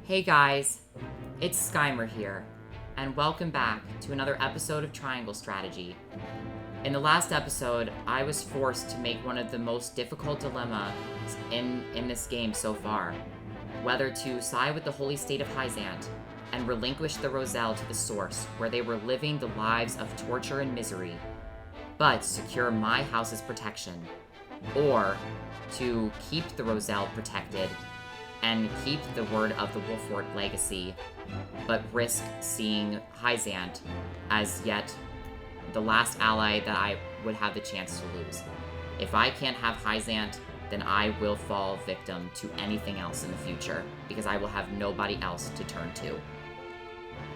Hey guys, it's Skymer here, and welcome back to another episode of Triangle Strategy. In the last episode, I was forced to make one of the most difficult dilemmas in this game so far, whether to side with the holy state of Hyzante and relinquish the Roselle to the source where they were living the lives of torture and misery, but secure my house's protection, or to keep the Roselle protected and keep the word of the Wolfort legacy, but risk seeing Hyzante as yet the last ally that I would have the chance to lose. If I can't have Hyzante, then I will fall victim to anything else in the future, because I will have nobody else to turn to.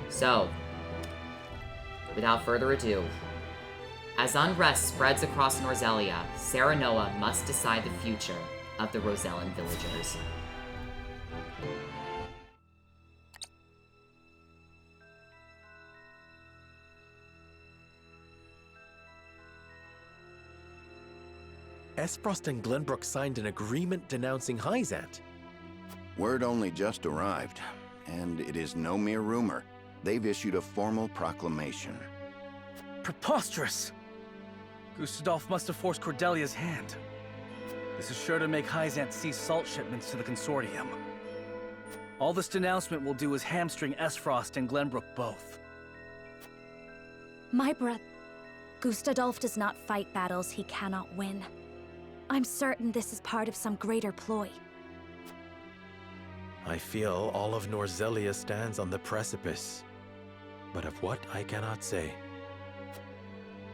So, without further ado, as unrest spreads across Norzelia, Serenoa must decide the future of the Rosellan villagers. Aesfrost and Glenbrook signed an agreement denouncing Hyzante. Word only just arrived, and it is no mere rumor. They've issued a formal proclamation. Preposterous! Gustadolf must have forced Cordelia's hand. This is sure to make Hyzante cease salt shipments to the consortium. All this denouncement will do is hamstring Aesfrost and Glenbrook both. My Gustadolf does not fight battles he cannot win. I'm certain this is part of some greater ploy. I feel all of Norzelia stands on the precipice, but of what I cannot say.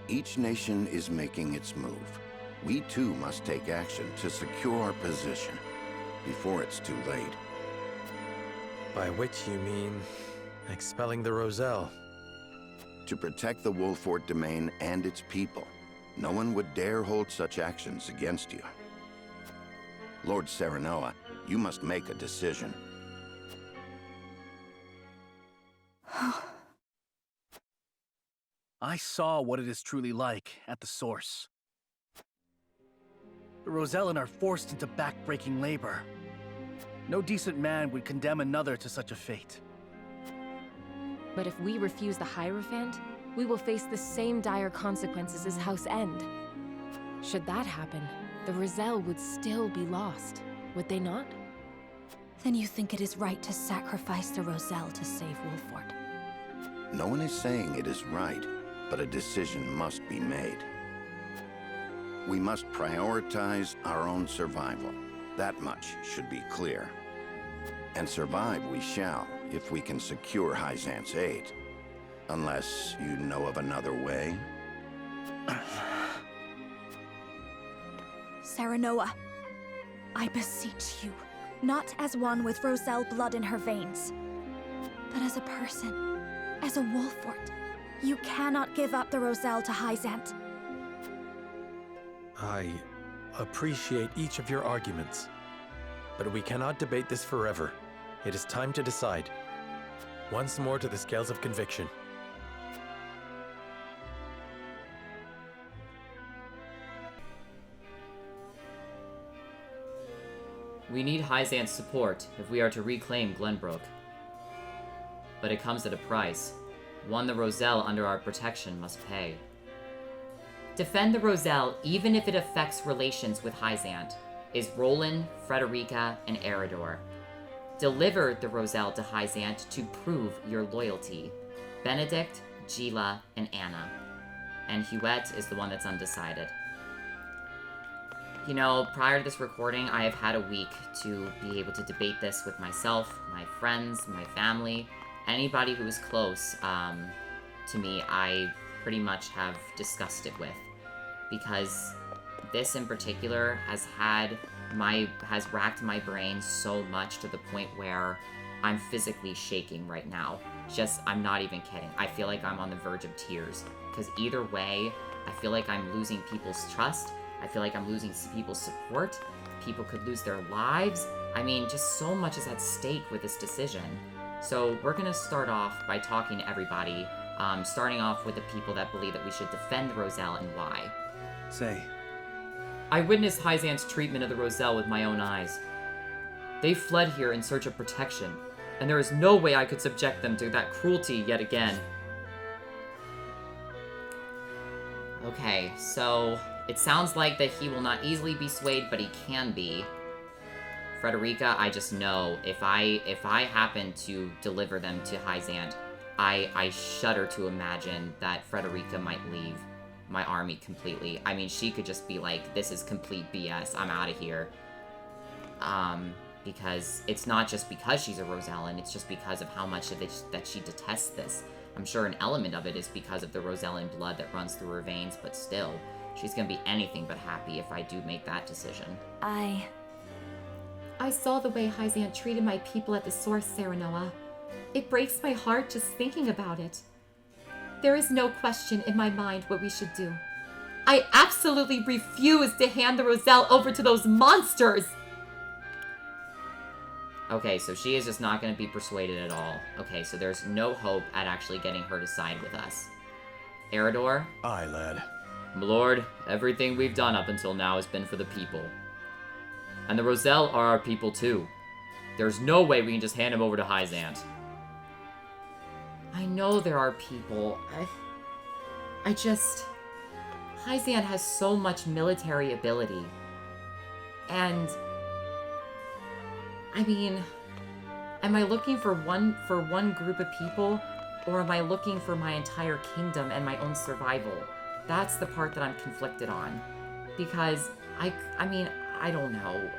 Each nation is making its move. We too must take action to secure our position before it's too late. By which you mean expelling the Roselle? To protect the Wolfort domain and its people, no one would dare hold such actions against you. Lord Serenoa, you must make a decision. I saw what it is truly like at the source. The Rosellan are forced into back-breaking labor. No decent man would condemn another to such a fate. But if we refuse the Hierophant, we will face the same dire consequences as House End. Should that happen, the Roselle would still be lost, would they not? Then you think it is right to sacrifice the Roselle to save Wolfort? No one is saying it is right, but a decision must be made. We must prioritize our own survival. That much should be clear. And survive we shall, if we can secure Hyzante's aid. Unless you know of another way? Serenoa, I beseech you, not as one with Roselle blood in her veins, but as a person, as a Wolfort. You cannot give up the Roselle to Hyzante. I appreciate each of your arguments, but we cannot debate this forever. It is time to decide. Once more to the scales of conviction. We need Hyzante's support if we are to reclaim Glenbrook. But it comes at a price, one the Roselle under our protection must pay. Defend the Roselle even if it affects relations with Hyzante is Roland, Frederica, and Eridor. Deliver the Roselle to Hyzante to prove your loyalty. Benedict, Gila, and Anna. And Huette is the one that's undecided. You know, prior to this recording, I have had a week to be able to debate this with myself, my friends, my family, anybody who is close to me, I pretty much have discussed it with. Because this in particular has racked my brain so much to the point where I'm physically shaking right now. I'm not even kidding. I feel like I'm on the verge of tears. Because either way, I feel like I'm losing people's trust. I feel like I'm losing people's support. People could lose their lives. I mean, just so much is at stake with this decision. So we're gonna start off by talking to everybody, starting off with the people that believe that we should defend the Roselle and why. Say. I witnessed Hyzante's treatment of the Roselle with my own eyes. They fled here in search of protection, and there is no way I could subject them to that cruelty yet again. Okay, so it sounds like that he will not easily be swayed, but he can be. Frederica, I just know if I happen to deliver them to Hyzante, I shudder to imagine that Frederica might leave my army completely. I mean, she could just be like, this is complete BS, I'm out of here. Because it's not just because she's a Rosellan, it's just because of how much of it that she detests this. I'm sure an element of it is because of the Rosellan blood that runs through her veins, but still, she's gonna be anything but happy if I do make that decision. I saw the way Hyzante treated my people at the source, Serenoa. It breaks my heart just thinking about it. There is no question in my mind what we should do. I absolutely refuse to hand the Roselle over to those monsters! Okay, so she is just not going to be persuaded at all. Okay, so there's no hope at actually getting her to side with us. Eridor? Aye, lad. Lord, everything we've done up until now has been for the people. And the Roselle are our people too. There's no way we can just hand him over to Hyzante. I know there are people. I just... Hyzante has so much military ability. And... I mean... Am I looking for one group of people? Or am I looking for my entire kingdom and my own survival? That's the part that I'm conflicted on. Because, I mean, I don't know.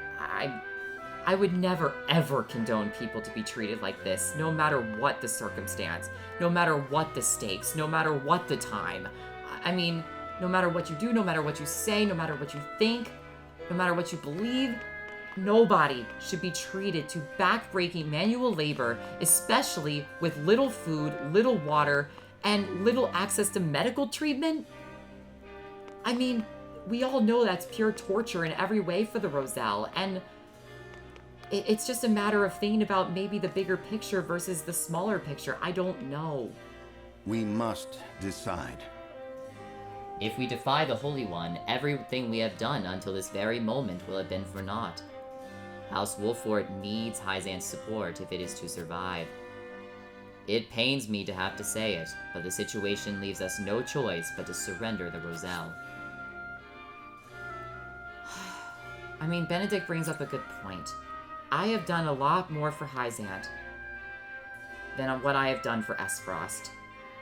I would never, ever condone people to be treated like this, no matter what the circumstance, no matter what the stakes, no matter what the time. I mean, no matter what you do, no matter what you say, no matter what you think, no matter what you believe, nobody should be treated to back-breaking manual labor, especially with little food, little water, and little access to medical treatment. I mean, we all know that's pure torture in every way for the Roselle, and it's just a matter of thinking about maybe the bigger picture versus the smaller picture. I don't know. We must decide. If we defy the Holy One, everything we have done until this very moment will have been for naught. House Wolffort needs Hyzante's support if it is to survive. It pains me to have to say it, but the situation leaves us no choice but to surrender the Roselle. I mean, Benedict brings up a good point. I have done a lot more for Hyzante than what I have done for Aesfrost.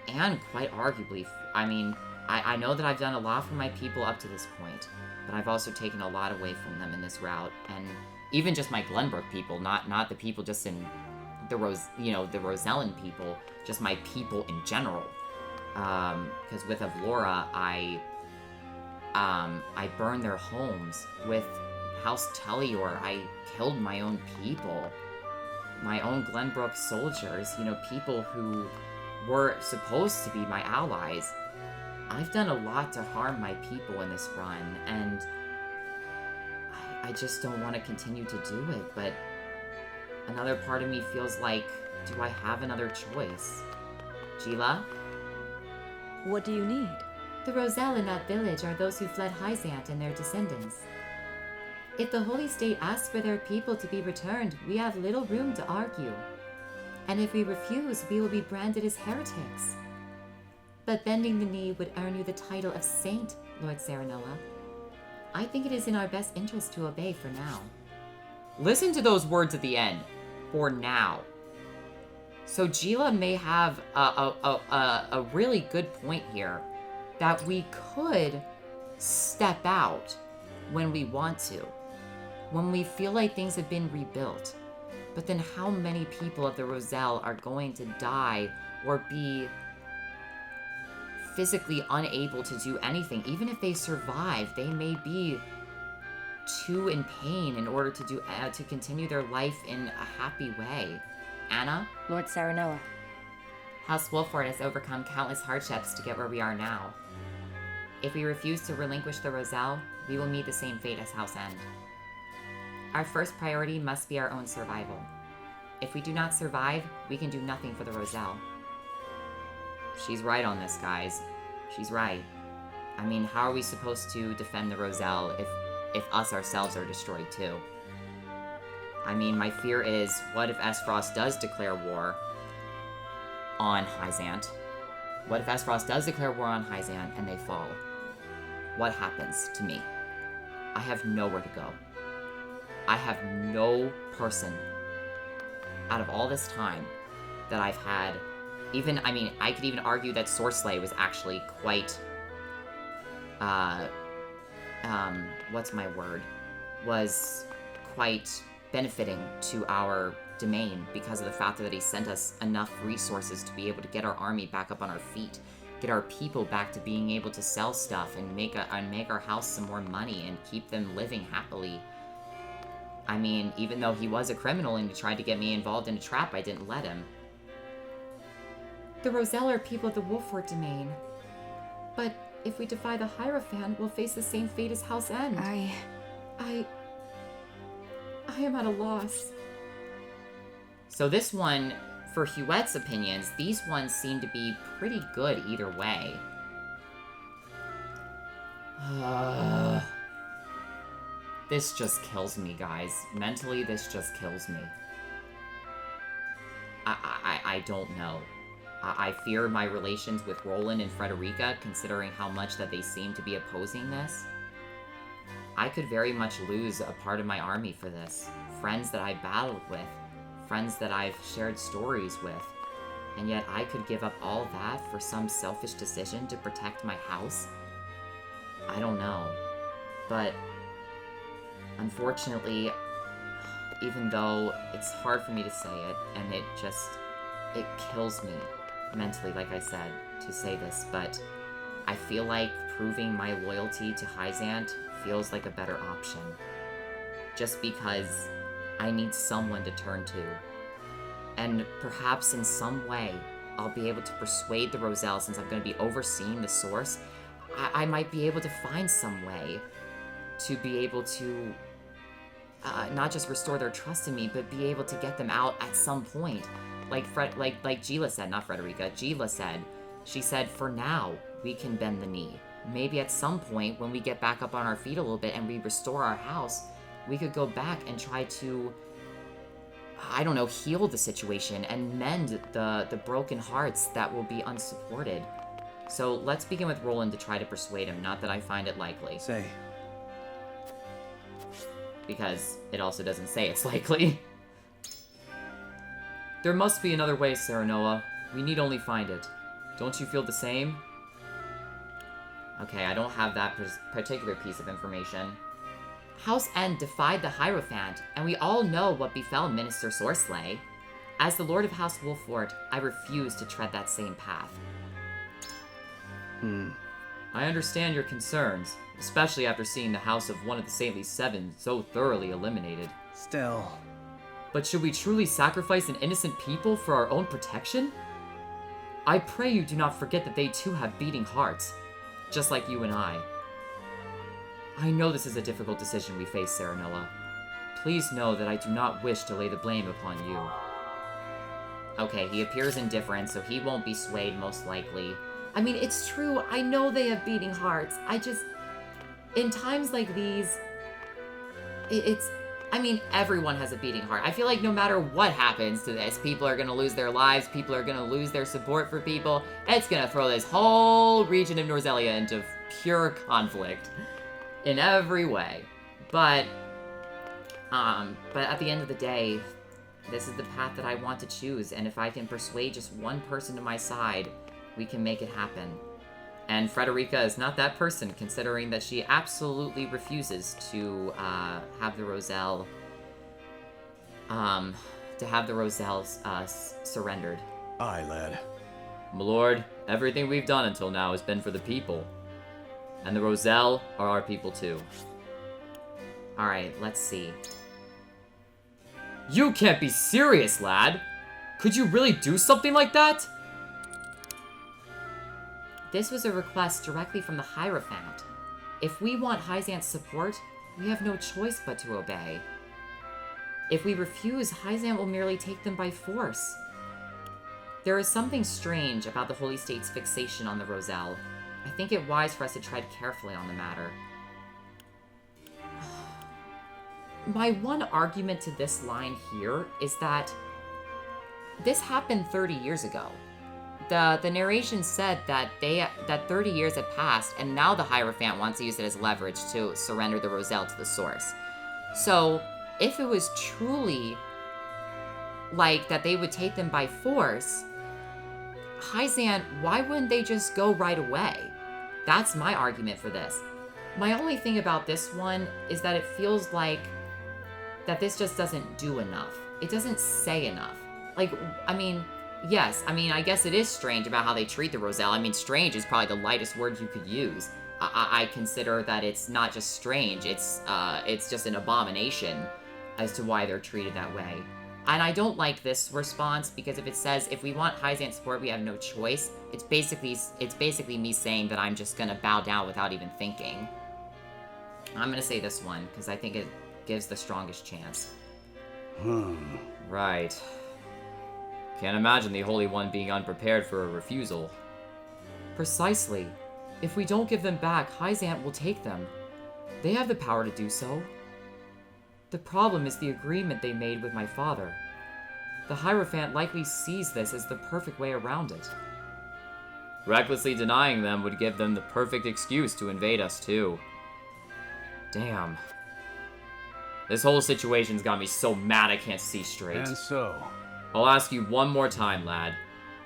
And quite arguably, I mean, I know that I've done a lot for my people up to this point, but I've also taken a lot away from them in this route, and even just my Glenbrook people, not the people just in the the Rosellan people, just my people in general. Because with Avlora, I burned their homes. With House Telliore, I killed my own people. My own Glenbrook soldiers, people who were supposed to be my allies. I've done a lot to harm my people in this run, and I just don't want to continue to do it, but another part of me feels like, do I have another choice? Gila? What do you need? The Roselle in that village are those who fled Hyzante and their descendants. If the Holy State asks for their people to be returned, we have little room to argue. And if we refuse, we will be branded as heretics. But bending the knee would earn you the title of Saint, Lord Serenoa. I think it is in our best interest to obey for now. Listen to those words at the end. For now. So Gila may have a really good point here. That we could step out when we want to. When we feel like things have been rebuilt. But then how many people of the Roselle are going to die or be physically unable to do anything? Even if they survive, they may be too in pain in order to continue their life in a happy way. Anna? Lord Serenoa. House Wolffort has overcome countless hardships to get where we are now. If we refuse to relinquish the Roselle, we will meet the same fate as House End. Our first priority must be our own survival. If we do not survive, we can do nothing for the Roselle. She's right on this, guys. She's right. I mean, how are we supposed to defend the Roselle if us ourselves are destroyed too? I mean, my fear is, what if Aesfrost does declare war on Hyzante? What if Aesfrost does declare war on Hyzante and they fall? What happens to me? I have nowhere to go. I have no person out of all this time that I've had. Even, I mean, I could even argue that Sorsley was actually quite, what's my word? Was quite benefiting to our domain because of the fact that he sent us enough resources to be able to get our army back up on our feet, get our people back to being able to sell stuff and make our house some more money and keep them living happily. I mean, even though he was a criminal and he tried to get me involved in a trap, I didn't let him. The Roselle are people of the Wolffort domain. But if we defy the Hierophant, we'll face the same fate as House End. I am at a loss. So this one, for Huette's opinions, these ones seem to be pretty good either way. This just kills me, guys. Mentally, this just kills me. I don't know. I fear my relations with Roland and Frederica, considering how much that they seem to be opposing this. I could very much lose a part of my army for this. Friends that I battled with, friends that I've shared stories with, and yet I could give up all that for some selfish decision to protect my house? I don't know. But unfortunately, even though it's hard for me to say it, and it kills me mentally, like I said, to say this, but I feel like proving my loyalty to Hyzante feels like a better option. Just because I need someone to turn to. And perhaps in some way, I'll be able to persuade the Roselle, since I'm going to be overseeing the source, I might be able to find some way to be able to not just restore their trust in me, but be able to get them out at some point. Like Gila said, not Frederica, Gila said, she said, for now, we can bend the knee. Maybe at some point, when we get back up on our feet a little bit and we restore our house, we could go back and try to, I don't know, heal the situation and mend the broken hearts that will be unsupported. So let's begin with Roland to try to persuade him, not that I find it likely. Say. Because it also doesn't say it's likely. There must be another way, Serenoa. We need only find it. Don't you feel the same? Okay, I don't have that particular piece of information. House End defied the Hierophant, and we all know what befell Minister Sorsley. As the Lord of House Wolffort, I refuse to tread that same path. I understand your concerns, especially after seeing the house of one of the Saintly Seven so thoroughly eliminated. Still. But should we truly sacrifice an innocent people for our own protection? I pray you do not forget that they too have beating hearts, just like you and I. I know this is a difficult decision we face, Serenoa. Please know that I do not wish to lay the blame upon you. Okay, he appears indifferent, so he won't be swayed most likely. I mean, it's true, I know they have beating hearts. In times like these, I mean, everyone has a beating heart. I feel like no matter what happens to this, people are going to lose their lives, people are going to lose their support for people. It's going to throw this whole region of Norzelia into pure conflict in every way. But at the end of the day, this is the path that I want to choose, and if I can persuade just one person to my side, we can make it happen. And Frederica is not that person, considering that she absolutely refuses to have the Roselle, surrendered. Aye, lad. My lord, everything we've done until now has been for the people. And the Roselle are our people too. Alright, let's see. You can't be serious, lad! Could you really do something like that? This was a request directly from the Hierophant. If we want Hyzante's support, we have no choice but to obey. If we refuse, Hyzante will merely take them by force. There is something strange about the Holy State's fixation on the Roselle. I think it wise for us to tread carefully on the matter. my one argument to this line here is that this happened 30 years ago. The narration said that that 30 years had passed, and now the Hierophant wants to use it as leverage to surrender the Roselle to the Source. So, if it was truly like that they would take them by force, Hyzante, why wouldn't they just go right away? That's my argument for this. My only thing about this one is that it feels like that this just doesn't do enough. It doesn't say enough. Like, I mean, yes, I mean, I guess it is strange about how they treat the Roselle. I mean, strange is probably the lightest word you could use. I consider that it's not just strange, it's just an abomination as to why they're treated that way. And I don't like this response, because if it says, if we want Hyzante support, we have no choice, it's basically me saying that I'm just gonna bow down without even thinking. I'm gonna say this one, because I think it gives the strongest chance. Right. Can't imagine the Holy One being unprepared for a refusal. Precisely. If we don't give them back, Hyzante will take them. They have the power to do so. The problem is the agreement they made with my father. The Hierophant likely sees this as the perfect way around it. Recklessly denying them would give them the perfect excuse to invade us too. Damn. This whole situation's got me so mad I can't see straight. And so? I'll ask you one more time, lad.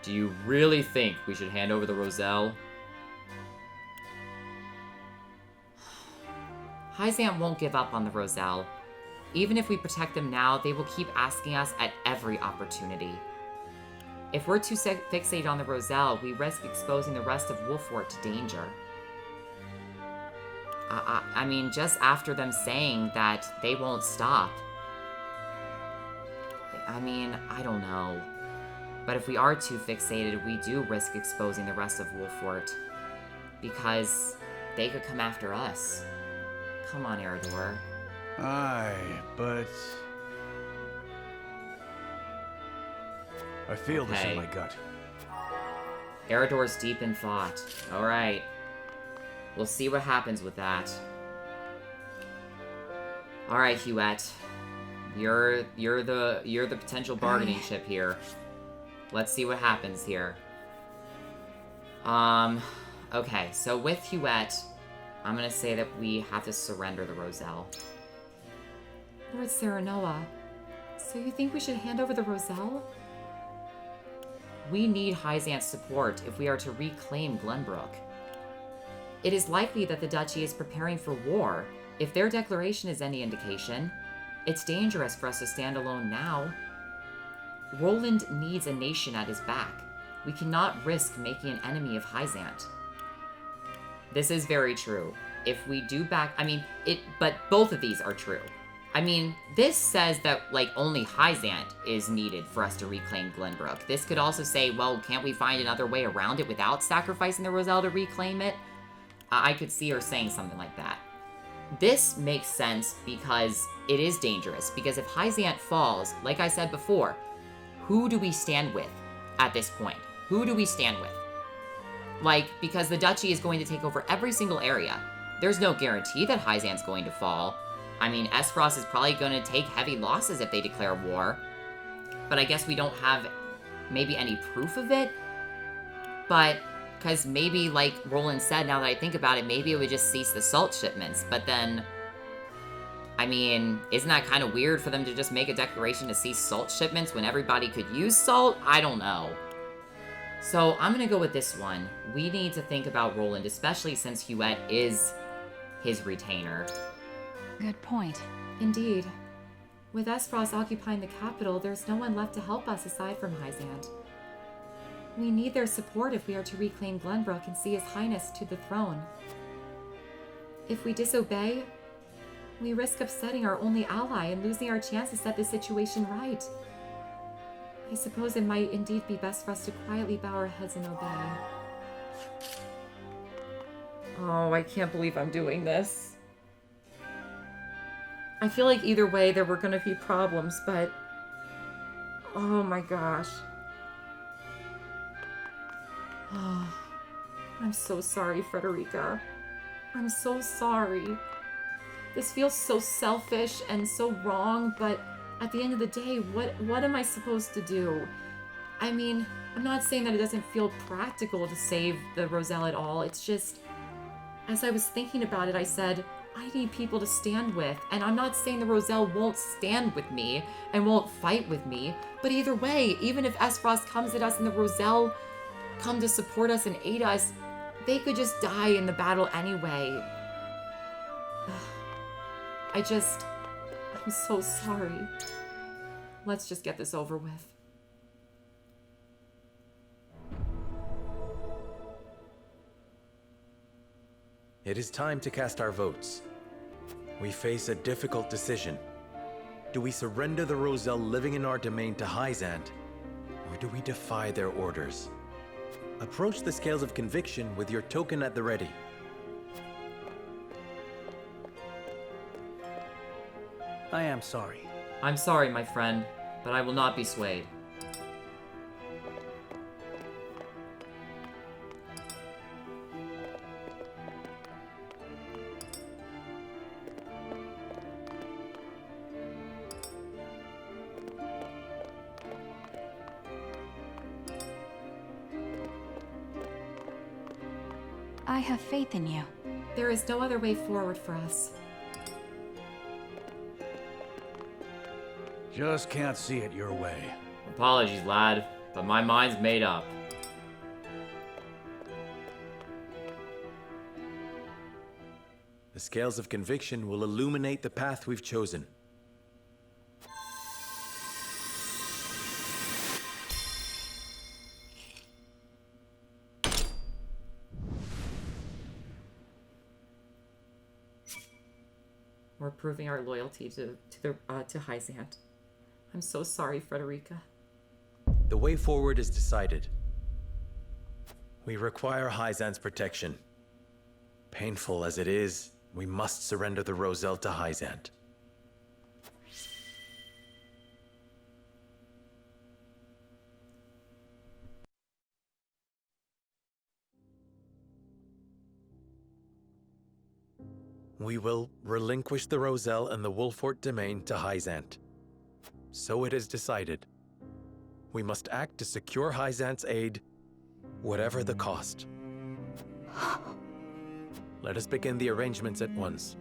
Do you really think we should hand over the Roselle? Hyzante won't give up on the Roselle. Even if we protect them now, they will keep asking us at every opportunity. If we're too fixated on the Roselle, we risk exposing the rest of Wolfort to danger. I mean, just after them saying that they won't stop. I mean, I don't know. But if we are too fixated, we do risk exposing the rest of Wolfort. Because they could come after us. Come on, Eridor. Aye, but... I feel this in my gut. Eridor's deep in thought. Alright. We'll see what happens with that. Alright, Huette. You're the potential bargaining chip here. Let's see what happens here. Okay, so with Huette, I'm gonna say that we have to surrender the Roselle. Lord Serenoa, so you think we should hand over the Roselle? We need Hyzante's support if we are to reclaim Glenbrook. It is likely that the Duchy is preparing for war. If their declaration is any indication, it's dangerous for us to stand alone now. Roland needs a nation at his back. We cannot risk making an enemy of Hyzante. This is very true. If we do back... but both of these are true. I mean, this says that, like, only Hyzante is needed for us to reclaim Glenbrook. This could also say, well, can't we find another way around it without sacrificing the Roselle to reclaim it? I could see her saying something like that. This makes sense because it is dangerous. Because if Hyzante falls, like I said before, who do we stand with at this point? Who do we stand with? Like, because the Duchy is going to take over every single area. There's no guarantee that Hyzante's going to fall. I mean, Aesfrost is probably going to take heavy losses if they declare war. But I guess we don't have maybe any proof of it. But, because maybe, like Roland said, now that I think about it, maybe it would just cease the salt shipments. But then, I mean, isn't that kind of weird for them to just make a declaration to cease salt shipments when everybody could use salt? I don't know. So I'm going to go with this one. We need to think about Roland, especially since Huette is his retainer. Good point. Indeed. With Aesfrost occupying the capital, there's no one left to help us aside from Hyzante. We need their support if we are to reclaim Glenbrook and see His Highness to the throne. If we disobey, we risk upsetting our only ally and losing our chance to set the situation right. I suppose it might indeed be best for us to quietly bow our heads and obey. Oh, I can't believe I'm doing this. I feel like either way there were going to be problems, but... oh my gosh. Oh, I'm so sorry, Frederica. I'm so sorry. This feels so selfish and so wrong, but at the end of the day, what am I supposed to do? I mean, I'm not saying that it doesn't feel practical to save the Roselle at all. It's just, as I was thinking about it, I said, I need people to stand with. And I'm not saying the Roselle won't stand with me and won't fight with me. But either way, even if Aesfrost comes at us and the Roselle come to support us and aid us, they could just die in the battle anyway. I'm so sorry. Let's just get this over with. It is time to cast our votes. We face a difficult decision. Do we surrender the Roselle living in our domain to Hyzante, or do we defy their orders? Approach the scales of conviction with your token at the ready. I am sorry. I'm sorry, my friend, but I will not be swayed. I have faith in you. There is no other way forward for us. Just can't see it your way. Apologies, lad, but my mind's made up. The scales of conviction will illuminate the path we've chosen. We're proving our loyalty to Hyzante. I'm so sorry, Frederica. The way forward is decided. We require Hyzante's protection. Painful as it is, we must surrender the Roselle to Hyzante. We will relinquish the Roselle and the Wolfort domain to Hyzante. So it is decided. We must act to secure Hyzante's aid, whatever the cost. Let us begin the arrangements at once.